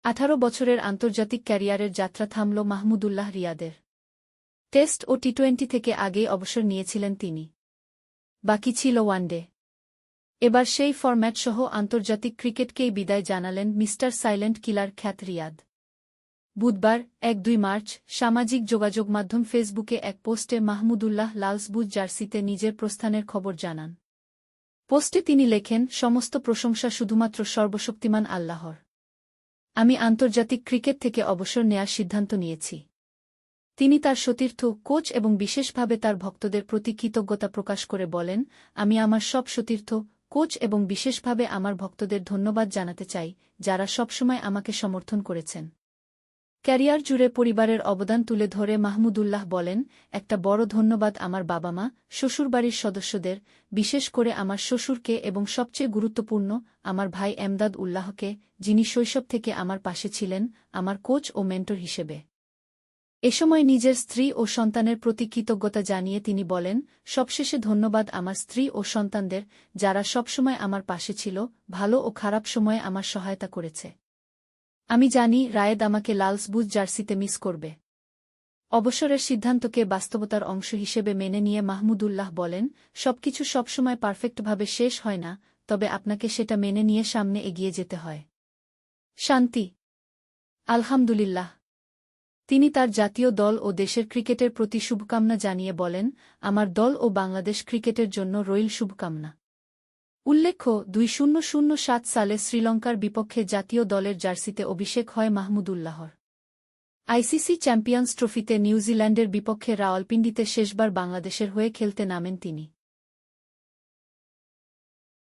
18 বছরের আন্তর্জাতিক ক্যারিয়ারের যাত্রা থামল মাহমুদুল্লাহ রিয়াদের। টেস্ট ও টি-20 থেকে আগেই অবসর নিয়েছিলেন তিনি। বাকি ছিল ওয়ানডে। এবার সেই ফরম্যাটসহ আন্তর্জাতিক ক্রিকেটকেই বিদায় জানালেন মিস্টার সাইলেন্ট কিলার খ্যাত রিয়াদ। বুধবার 1-2 মার্চ সামাজিক যোগাযোগ মাধ্যম ফেসবুকে এক পোস্টে মাহমুদুল্লাহ লালসবুজ জার্সিতে নিজের প্রস্থানের খবর জানান। পোস্টে তিনি লেখেন, সমস্ত প্রশংসা শুধুমাত্র সর্বশক্তিমান আল্লাহর। আমি আন্তর্জাতিক ক্রিকেট থেকে অবসর নেয়ার সিদ্ধান্ত নিয়েছি। তিনি তার সতীর্থ, কোচ এবং বিশেষভাবে তার ভক্তদের প্রতি কৃতজ্ঞতা প্রকাশ করে বলেন, আমি আমার সব সতীর্থ, কোচ এবং বিশেষভাবে আমার ভক্তদের ধন্যবাদ জানাতে চাই, যারা সবসময় আমাকে সমর্থন করেছেন। ক্যারিয়ার জুড়ে পরিবারের অবদান তুলে ধরে মাহমুদুল্লাহ বলেন, একটা বড় ধন্যবাদ আমার বাবা-মা, শ্বশুরবাড়ির সদস্যদের, বিশেষ করে আমার শ্বশুরকে এবং সবচেয়ে গুরুত্বপূর্ণ, আমার ভাই এমদাদ উল্লাহকে, যিনি শৈশব থেকে আমার পাশে ছিলেন, আমার কোচ ও মেন্টর হিসেবে। এ সময় নিজের স্ত্রী ও সন্তানের প্রতি কৃতজ্ঞতা জানিয়ে তিনি বলেন, সবশেষে ধন্যবাদ আমার স্ত্রী ও সন্তানদের, যারা সবসময় আমার পাশে ছিল, ভালো ও খারাপ সময়ে আমার সহায়তা করেছে। আমি জানি রায়েদ আমাকে লালসবুজ জার্সিতে মিস করবে। অবসরের সিদ্ধান্তকে বাস্তবতার অংশ হিসেবে মেনে নিয়ে মাহমুদুল্লাহ বলেন, সবকিছু সবসময় পারফেক্টভাবে শেষ হয় না, তবে আপনাকে সেটা মেনে নিয়ে সামনে এগিয়ে যেতে হয়। শান্তি। আলহামদুলিল্লাহ। তিনি তার জাতীয় দল ও দেশের ক্রিকেটের প্রতি শুভকামনা জানিয়ে বলেন, আমার দল ও বাংলাদেশ ক্রিকেটের জন্য রইল শুভকামনা। উল্লেখ্য, 2007 সালে শ্রীলঙ্কার বিপক্ষে জাতীয় দলের জার্সিতে অভিষেক হয় মাহমুদুল্লাহর। আইসিসি চ্যাম্পিয়ন্স ট্রফিতে নিউজিল্যান্ডের বিপক্ষে রাওয়ালপিন্ডিতে শেষবার বাংলাদেশের হয়ে খেলতে নামেন তিনি।